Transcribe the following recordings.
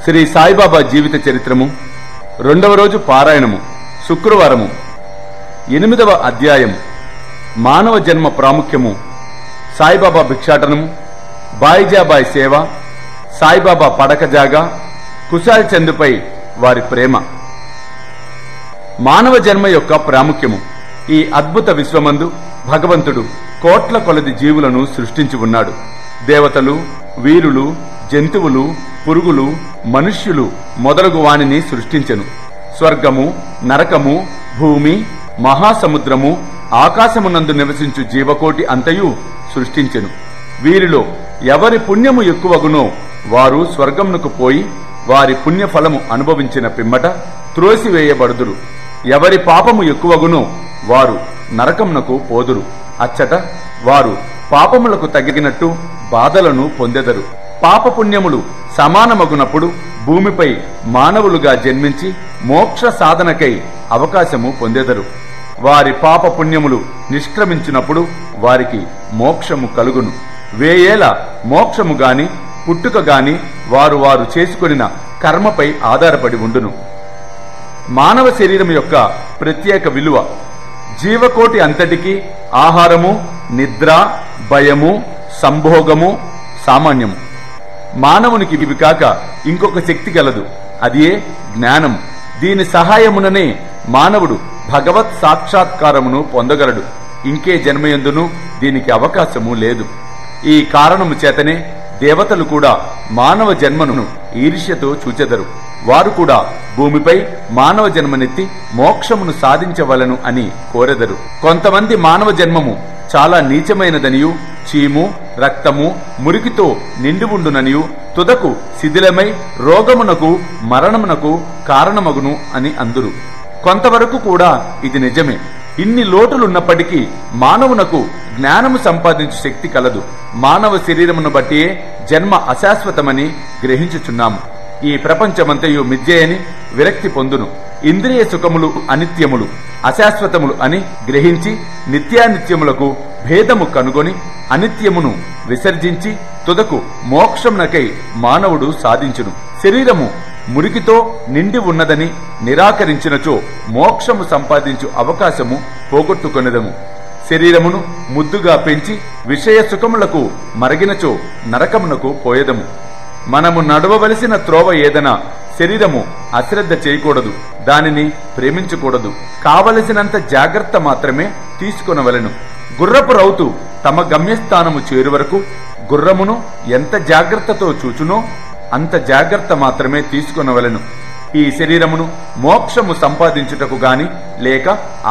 శ్రీ సాయిబాబా జీవిత చరిత్రము 2వ రోజు పారాయణము శుక్రవారము 8వ అధ్యాయము మానవ జన్మ ప్రాముఖ్యము సాయిబాబా భిక్షాటనము బాయిజాబాయి సేవ సాయిబాబా పడక జాగా కుశాల్ చందుపై వారి ప్రేమ. మానవ జన్మ యొక్క ప్రాముఖ్యము. ఈ అద్భుత విశ్వమందు భగవంతుడు కోట్ల కొలది జీవులను సృష్టించి ఉన్నాడు. దేవతలు, వీరులు, జంతువులు, పురుగులు, మనుష్యులు మొదలగు వానిని సృష్టించెను. స్వర్గము, నరకము, భూమి, మహాసముద్రము, ఆకాశమునందు నివసించు జీవకోటి అంతయు సృష్టించెను. వీరిలో ఎవరి పుణ్యము ఎక్కువగునో వారు స్వర్గమునకు పోయి వారి పుణ్యఫలము అనుభవించిన పిమ్మట త్రోసివేయబడుదురు. ఎవరి పాపము ఎక్కువగునో వారు నరకమునకు పోదురు. అచ్చట వారు పాపములకు తగినట్టు బాధలను పొందెదరు. పాపపుణ్యములు సమానమగునప్పుడు భూమిపై మానవులుగా జన్మించి మోక్ష సాధనకై అవకాశము పొందెదరు. వారి పాపపుణ్యములు నిష్క్రమించినప్పుడు వారికి మోక్షము కలుగును. 1000 ఏళ్ల మోక్షము గాని పుట్టుక గాని వారు చేసుకొనిన కర్మపై ఆధారపడి ఉండును. మానవ శరీరం యొక్క ప్రత్యేక విలువ. జీవకోటి అంతటికి ఆహారము, నిద్ర, భయము, సంభోగము సామాన్యము. మానవునికి ఇవి కాక ఇంకొక శక్తి గలదు, అదియే జ్ఞానం. దీని సహాయముననే మానవుడు భగవత్ సాక్షాత్కారమును పొందగలడు. ఇంకే జన్మయందును దీనికి అవకాశము లేదు. ఈ కారణము చేతనే దేవతలు కూడా మానవ జన్మను ఈర్ష్యతో చూచెదరు. వారు కూడా భూమిపై మానవ జన్మనెత్తి మోక్షమును సాధించవలను అని కోరెదరు. కొంతమంది మానవ జన్మము చాలా నీచమైనదనియు, చీము, రక్తము, మురికితో నిండి ఉండుననియు, తుదకు శిథిలమై రోగమునకు మరణమునకు కారణమగును అని అందురు. కొంతవరకు కూడా ఇది నిజమే. ఇన్ని లోటులున్నప్పటికీ మానవునకు జ్ఞానము సంపాదించు శక్తి కలదు. మానవ శరీరమును బట్టియే జన్మ అశాశ్వతమని గ్రహించుచున్నాము. ఈ ప్రపంచమంతయు మిథ్యయని విరక్తి పొందును. ఇంద్రియ సుఖములు అనిత్యములు, అశాశ్వతములు అని గ్రహించి నిత్యానిత్యములకు భేదము కనుగొని అనిత్యమును విసర్జించి తుదకు మోక్షమునకై మానవుడు సాధించును. శరీరము మురికితో నిండి ఉన్నదని నిరాకరించినచో మోక్షము సంపాదించు అవకాశము పోగొట్టుకొనెదము. శరీరమును ముద్దుగా పెంచి విషయ సుఖములకు మరగినచో నరకమునకు పోయేదము. మనము నడవవలసిన త్రోవ ఏదైనా శరీరము అశ్రద్ధ చేయకూడదు, దానిని ప్రేమించకూడదు. కావలసినంత జాగ్రత్త మాత్రమే తీసుకొనవలెను. గుర్రపు రౌతు తమ గమ్యస్థానము చేరు వరకు గుర్రమును ఎంత జాగ్రత్తతో చూచునో అంత జాగ్రత్త మాత్రమే తీసుకొనవలెను. ఈ శరీరమును మోక్షము సంపాదించుటకు గాని లేక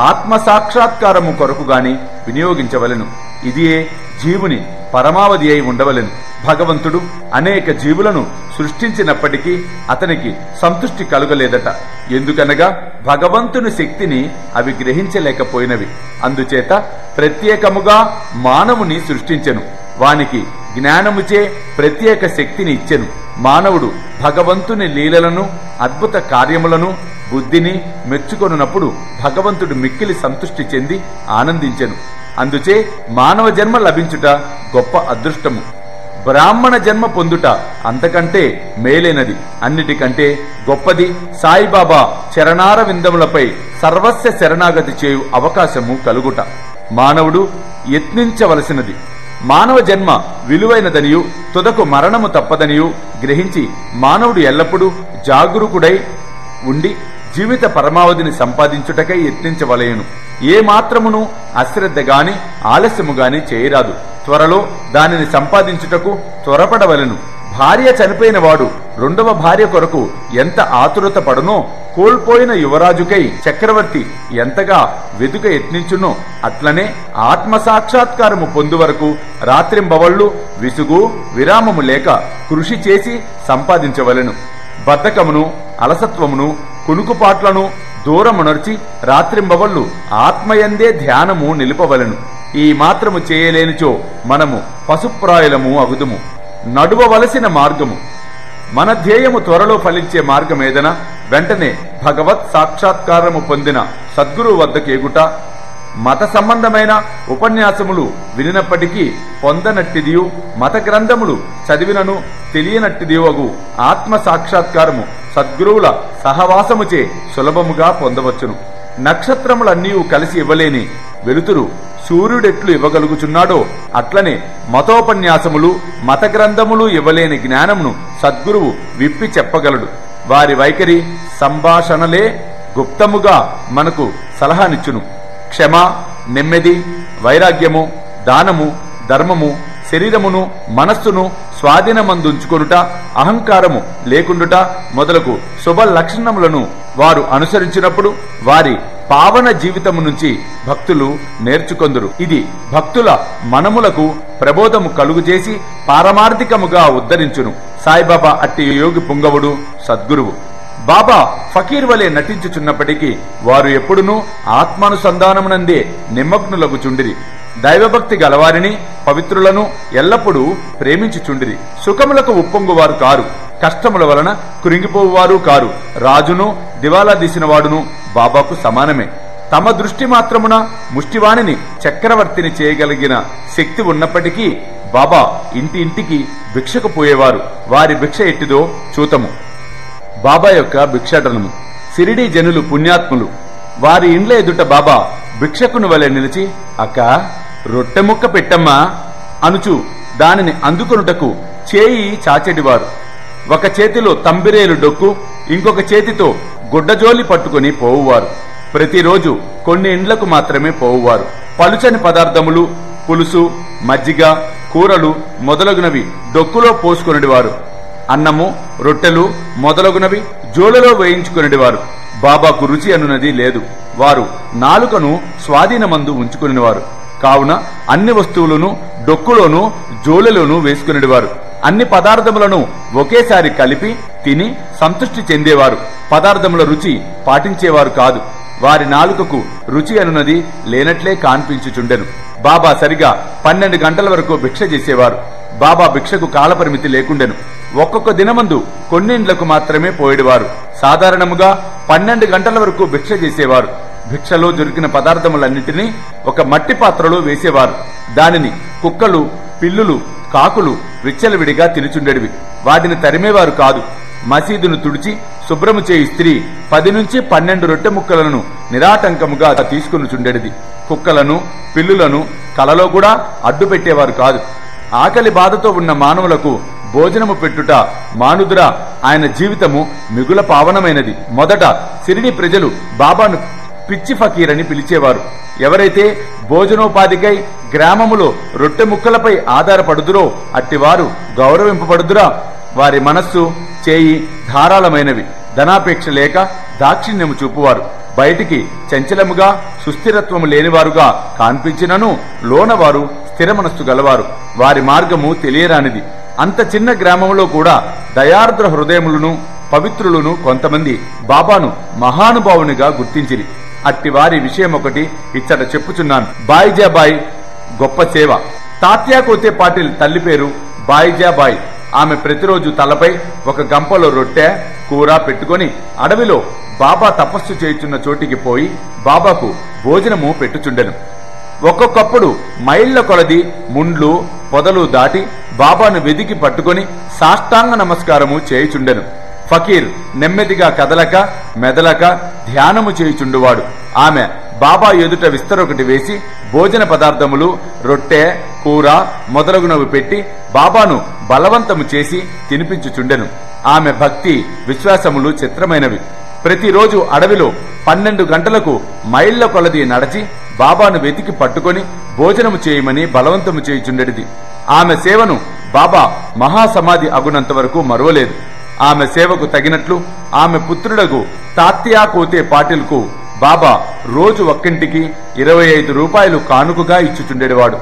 ఆత్మ సాక్షాత్కారము కొరకు గాని వినియోగించవలెను. ఇదియే జీవుని పరమావధి అయి ఉండవలెను. భగవంతుడు అనేక జీవులను సృష్టించినప్పటికీ అతనికి సంతృష్టి కలుగలేదట. ఎందుకనగా భగవంతుని శక్తిని అవి గ్రహించలేకపోయినవి. అందుచేత ప్రత్యేకముగా మానవుని సృష్టించెను. వానికి జ్ఞానముచే ప్రత్యేక శక్తిని ఇచ్చెను. మానవుడు భగవంతుని లీలలను, అద్భుత కార్యములను, బుద్ధిని మెచ్చుకొనున్నప్పుడు భగవంతుడు మిక్కిలి సంతృష్టి చెంది ఆనందించెను. అందుచే మానవ జన్మ లభించుట గొప్ప అదృష్టము. బ్రాహ్మణ జన్మ పొందుట అంతకంటే మేలైనది. అన్నిటికంటే గొప్పది సాయిబాబా చరణార విందములపై సర్వస్వ శరణాగతి చేయు అవకాశము కలుగుట. మానవుడు యత్నించవలసినది. మానవ జన్మ విలువైనదనియు తుదకు మరణము తప్పదనియు గ్రహించి మానవుడు ఎల్లప్పుడూ జాగరూకుడై ఉండి జీవిత పరమావధిని సంపాదించుటకై యత్నించవలయను. ఏ మాత్రమును అశ్రద్ధ గాని ఆలస్యము గాని చేయరాదు. త్వరలో దానిని సంపాదించుటకు త్వరపడవలెను. భార్య చనిపోయిన వాడు 2వ భార్య కొరకు ఎంత ఆతురత పడునో, కోల్పోయిన యువరాజుకై చక్రవర్తి ఎంతగా వెదుక యత్నించునో, అట్లనే ఆత్మసాక్షాత్కారము పొందు వరకు రాత్రింబవళ్లు విసుగు విరామము లేక కృషి చేసి సంపాదించవలెను. బద్ధకమును, అలసత్వమును, కునుకుపాట్లను దూరమునర్చి రాత్రింబవళ్లు ఆత్మయందే ధ్యానము నిలుపవలెను. ఈ మాత్రము చేయలేనిచో మనము పశుప్రాయులము అగుదుము. నడువవలసిన మార్గము. మన ధ్యేయము త్వరలో ఫలించే మార్గమేదన వెంటనే భగవత్ సాక్షాత్కారము పొందిన సద్గురువు వద్దకు ఎగుట, మత సంబంధమైన ఉపన్యాసములు వినినప్పటికీ పొందనట్టిదియు, మత గ్రంథములు చదివినను తెలియనట్టిదియు ఆత్మ సాక్షాత్కారము సద్గురువుల సహవాసముచే సులభముగా పొందవచ్చును. నక్షత్రములన్నీ కలిసి ఇవ్వలేని వెలుతురు సూర్యుడెట్లు ఇవ్వగలుగుచున్నాడో అట్లనే మతోపన్యాసములు మత గ్రంథములు ఇవ్వలేని జ్ఞానమును సద్గురువు విప్పి చెప్పగలడు. వారి వైఖరి సంభాషణలే గుప్తముగా మనకు సలహానిచ్చును. క్షమ, నెమ్మది, వైరాగ్యము, దానము, ధర్మము, శరీరమును మనస్సును స్వాధీనమందుంచుకొనుట, అహంకారము లేకుండుట మొదలగు శుభ లక్షణములను వారు అనుసరించినప్పుడు వారి పావన జీవితము నుంచి భక్తులు నేర్చుకొందురు. ఇది భక్తుల మనములకు ప్రబోధము కలుగుచేసి పారమార్థికముగా ఉద్ధరించును. సాయిబాబా అట్టి యోగి పుంగవుడు, సద్గురువు. బాబా ఫకీర్ వలె నటించుచున్నప్పటికీ వారు ఎప్పుడునూ ఆత్మానుసంధానమునందే నిమగ్నులగుచుండిరి. దైవభక్తి గలవారిని, పవిత్రులను ఎల్లప్పుడూ ప్రేమించుచుండిరి. సుఖములకు ఉప్పొంగువారు కారు, కష్టముల వలన కృంగిపోవువారు కారు. రాజును దివాలా తీసిన వాడును బాబాకు సమానమే. తమ దృష్టి మాత్రమున ముష్టివాణిని చక్రవర్తిని చేయగలిగిన శక్తి ఉన్నప్పటికీ బాబా ఇంటి ఇంటికి భిక్షకు పోయేవారు. వారి భిక్ష ఎట్టిదో చూతము. బాబా యొక్క భిక్షాటనము. సిరిడి జనులు పుణ్యాత్ములు. వారి ఇండ్ల ఎదుట బాబా భిక్షకుని వలె నిలిచి, అక్క రొట్టె ముక్క పెట్టమ్మా అనుచు దానిని అందుకొనుటకు చేయి చాచెడివారు. ఒక చేతిలో తంబిరేలు డొక్కు, ఇంకొక చేతితో గుడ్డజోలి పట్టుకుని పోవువారు. ప్రతిరోజు కొన్ని ఇండ్లకు మాత్రమే పోవువారు. పలుచని పదార్థములు, పులుసు, మజ్జిగ, కూరలు మొదలగునవి డొక్కులో పోసుకొనివారు. అన్నము, రొట్టెలు మొదలగునవి జోలలో వేయించుకునేవారు. బాబాకు రుచి అనున్నది లేదు. వారు నాలుకను స్వాధీనమందు ఉంచుకునేవారు. కావున అన్ని వస్తువులను డొక్కులోను జోలెలోనూ వేసుకునేవారు. అన్ని పదార్థములను ఒకేసారి కలిపి తిని సంతృష్టి చెందేవారు. పదార్థముల రుచి పాటించేవారు కాదు. వారి నాలుకకు రుచి అనున్నది లేనట్లే కాన్పించుచుండెను. బాబా సరిగా 12 గంటల వరకు భిక్ష చేసేవారు. బాబా భిక్షకు కాలపరిమితి లేకుండెను. ఒక్కొక్క దినమందు కొన్నిండ్లకు మాత్రమే పోయేవారు. సాధారణముగా 12 గంటల వరకు భిక్ష చేసేవారు. భిక్షలో దొరికిన పదార్థములన్నింటినీ ఒక మట్టి పాత్రలో వేసేవారు. దానిని కుక్కలు, పిల్లులు, కాకులు విచ్చలవిడిగా తినుచుండెడివి. వాటిని తరిమేవారు కాదు. మసీదును తుడిచి శుభ్రము చేయి స్త్రీ 10 నుంచి 12 రొట్టె ముక్కలను నిరాటంకముగా తీసుకుని చుండెడిది. కుక్కలను, పిల్లులను కలలో కూడా అడ్డు పెట్టేవారు కాదు. ఆకలి బాధతో ఉన్న మానవులకు భోజనము పెట్టుట మానుదురా. ఆయన జీవితము మిగుల పావనమైనది. మొదట సిరిడి ప్రజలు బాబాను పిచ్చి ఫకీర్ అని పిలిచేవారు. ఎవరైతే భోజనోపాధికై గ్రామములో రొట్టె ముక్కలపై ఆధారపడుదురో అట్టివారు గౌరవింపబడుదురా. వారి మనస్సు, చేయి ధారాళమైనవి. ధనాపేక్ష లేక దాక్షిణ్యము చూపువారు. బయటికి చంచలముగా సుస్థిరత్వము లేనివారుగా కాన్పించినను లోనవారు స్థిర మనస్సు గలవారు. వారి మార్గము తెలియరానిది. అంత చిన్న గ్రామంలో కూడా దయార్ద్ర హృదయములను, పవిత్రులను కొంతమంది బాబాను మహానుభావునిగా గుర్తించిరి. అట్టి వారి విషయం ఒకటి ఇచ్చట చెప్పుచున్నాను. బాయిజాబాయి గొప్ప సేవ. తాత్యాకోతే పాటిల్ తల్లి పేరు బాయిజాబాయి. ఆమె ప్రతిరోజు తలపై ఒక గంపలో రొట్టె, కూర పెట్టుకుని అడవిలో బాబా తపస్సు చేయుచున్న చోటికి పోయి బాబాకు భోజనము పెట్టుచుండెను. ఒక్కొక్కప్పుడు మైళ్ల కొలది ముండ్లు, పొదలు దాటి బాబాను వెదికి పట్టుకుని సాష్టాంగ నమస్కారము చేయుచుండెను. ఫకీర్ నెమ్మదిగా కదలక మెదలక ధ్యానము చేయుచుండువాడు. ఆమె బాబా ఎదుట విస్తరొకటి వేసి భోజన పదార్థములు, రొట్టె, కూర మొదలగునవి పెట్టి బాబాను బలవంతము చేసి తినిపించుచుండెను. ఆమె భక్తి, విశ్వాసములు చిత్రమైనవి. ప్రతిరోజు అడవిలో 12 గంటలకు మైళ్ల కొలది నడచి బాబాను వెతికి పట్టుకొని భోజనము చేయమని బలవంతము చేయుచుండెడిది. ఆమె సేవను బాబా మహాసమాధి అగునంత వరకు మరువలేదు. ఆమె సేవకు తగినట్లు ఆమె పుత్రుడగు తాత్యాకోతే పాటిల్కు బాబా రోజు ఒక్కింటికి 25 రూపాయలు కానుకగా ఇచ్చుచుండేవాడు.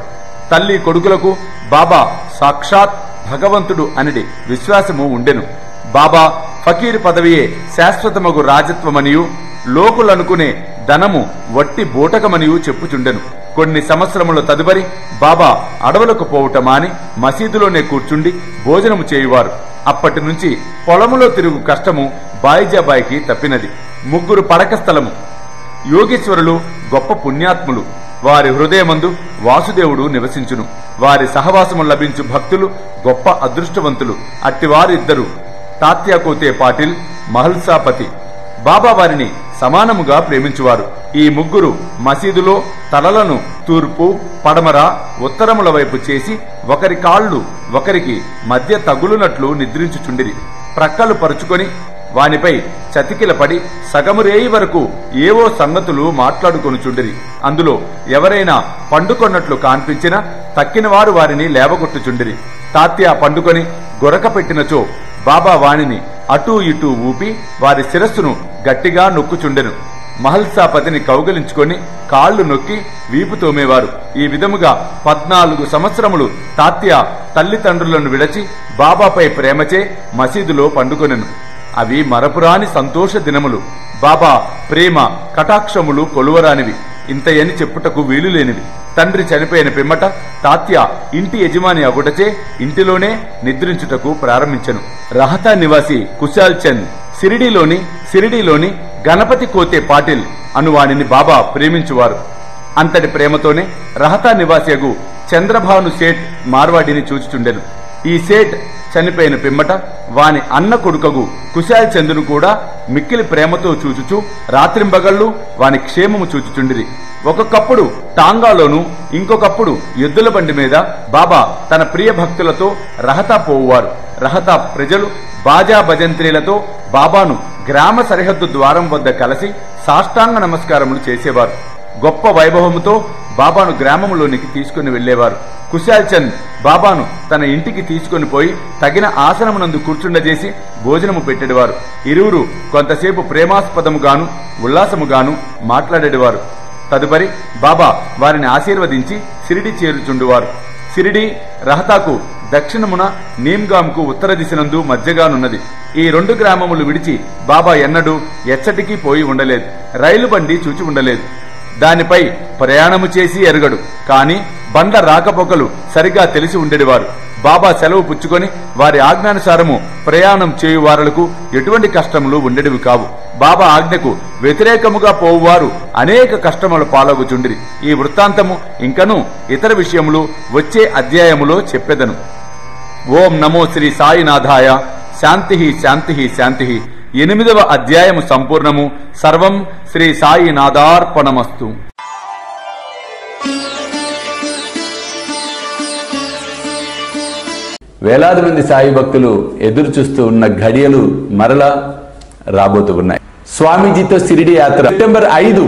తల్లి కొడుకులకు బాబా సాక్షాత్ భగవంతుడు అనేది విశ్వాసము ఉండెను. బాబా ఫకీర్ పదవియే శాశ్వతమగు రాజత్వమనియు, లోకులనుకునే ధనము వట్టి బూటకమనియు చెప్పుచుండెను. కొన్ని సంవత్సరముల తదుపరి బాబా అడవులకు పోవుట మాని మసీదులోనే కూర్చుండి భోజనము చేయువారు. అప్పటి నుంచి పొలములో తిరుగు కష్టము బాయిజాబాయికి తప్పినది. 3 పడక స్థలము. యోగేశ్వరులు గొప్ప పుణ్యాత్ములు. వారి హృదయమందు వాసుదేవుడు నివసించును. వారి సహవాసము లభించు భక్తులు గొప్ప అదృష్టవంతులు. అట్టివారు ఇద్దరు తాత్యాకోతే పాటిల్, మహల్సాపతి. బాబా వారిని సమానముగా ప్రేమించువారు. ఈ ముగ్గురు మసీదులో తలలను తూర్పు, పడమర, ఉత్తరముల వైపు చేసి ఒకరి కాళ్ళు ఒకరికి మధ్య తగులునట్లు నిద్రించుచుండిరి. ప్రక్కలు పరుచుకొని వానిపై చతికిల పడి సగము రేయి వరకు ఏవో సంగతులు మాట్లాడుకొనుచుండిరి. అందులో ఎవరైనా పండుకొన్నట్లు కాన్పించినా తక్కిన వారు వారిని లేవగొట్టుచుండిరి. తాత్య పండుకొని గొరక పెట్టినచో బాబా వాణిని అటూ ఇటూ ఊపి వారి శిరస్సును గట్టిగా నొక్కుచుండెను. మహల్సాపతిని కౌగలించుకొని కాళ్లు నొక్కి వీపు తోమేవారు. ఈ విధముగా 14 సంవత్సరములు తాత్య తల్లిదండ్రులను విడచి బాబాపై ప్రేమచే మసీదులో పండుకొనెను. అవి మరపురాని సంతోష దినములు. బాబా ప్రేమ కటాక్షములు కొలువరానివి, ఇంతయని చెప్పుటకు వీలులేనివి. తండ్రి చనిపోయిన పిమ్మట తాత్య ఇంటి యజమాని అగుటచే ఇంటిలోనే నిద్రించుటకు ప్రారంభించెను. రహతా నివాసి కుశాల్ చంద్ సిరిడీలోని గణపతి కోతే పాటిల్ అనువానిని బాబా ప్రేమించువారు. అంతటి ప్రేమతోనే రహతా నివాసియగు చంద్రభాను సేఠ్ మార్వాడిని చూచుచుండెను. ఈ సేఠ్ చనిపోయిన పిమ్మట వాని అన్న కొడుకగు కుశాల్ చందును కూడా మిక్కిలి ప్రేమతో చూచుచు రాత్రింబగళ్ళు వాని క్షేమము చూచుచుండిరి. ఒక్కొక్కప్పుడు టాంగాలోను, ఇంకొకప్పుడు ఎద్దుల బండి మీద బాబా తన ప్రియ భక్తులతో రహతా పోవువారు. రహతా ప్రజలు బాజా భజంత్రీలతో బాబాను గ్రామ సరిహద్దు ద్వారం వద్ద కలిసి సాష్టాంగ నమస్కారములు చేసేవారు. గొప్ప వైభవముతో బాబాను గ్రామములోనికి తీసుకుని వెళ్లేవారు. కుశాల్ చంద్ బాబాను తన ఇంటికి తీసుకుని పోయి తగిన ఆసనమునందు కూర్చుండజేసి భోజనము పెట్టేవారు. ఇరువురు కొంతసేపు ప్రేమాస్పదముగాను ఉల్లాసముగాను మాట్లాడేవారు. తదుపరి బాబా వారిని ఆశీర్వదించి సిరిడి చేరుచుండువారు. సిరిడి రహతాకు దక్షిణమున, నీమ్గాంకు ఉత్తర దిశనందు మధ్యగానున్నది. ఈ 2 గ్రామములు విడిచి బాబా ఎన్నడూ ఎచ్చటికీ పోయి ఉండలేదు. రైలు బండి చూచి ఉండలేదు. దానిపై ప్రయాణము చేసి ఎరగడు. కాని బండ్ల రాకపోకలు సరిగా తెలిసి ఉండేవారు. బాబా సెలవు పుచ్చుకొని వారి ఆజ్ఞానుసారము ప్రయాణం చేయువారులకు ఎటువంటి కష్టములు ఉండేవి కావు. బాబా ఆజ్ఞకు వ్యతిరేకముగా పోవువారు అనేక కష్టముల పాలగుచుండిరి. ఈ వృత్తాంతము ఇంకను ఇతర విషయములు వచ్చే అధ్యాయములో చెప్పెదను. ఓం నమో శ్రీ సాయినాథాయ. శాంతి శాంతి శాంతి. 8వ అధ్యాయము సంపూర్ణము. సర్వం శ్రీ సాయినాథార్పణమస్తు. వేలాది మంది సాయి భక్తులు ఎదురు చూస్తూ ఉన్న ఘడియలు మరలా రాబోతూ ఉన్నాయి. స్వామీజీతో సిరిడి యాత్ర సెప్టెంబర్ 5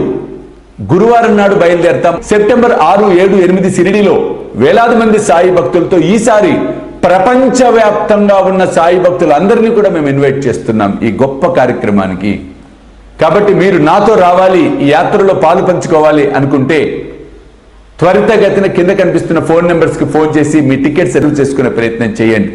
గురువారం నాడు బయలుదేరతాం. సెప్టెంబర్ 6, 7, 8 సిరిడిలో వేలాది మంది సాయి భక్తులతో ఈసారి ప్రపంచవ్యాప్తంగా ఉన్న సాయి భక్తులందరినీ కూడా మేము ఇన్వైట్ చేస్తున్నాం ఈ గొప్ప కార్యక్రమానికి. కాబట్టి మీరు నాతో రావాలి, ఈ యాత్రలో పాలు పంచుకోవాలి అనుకుంటే త్వరితగతిన కింద కనిపిస్తున్న ఫోన్ నెంబర్స్కి ఫోన్ చేసి మీ టికెట్స్ రిజర్వ్ చేసుకునే ప్రయత్నం చేయండి.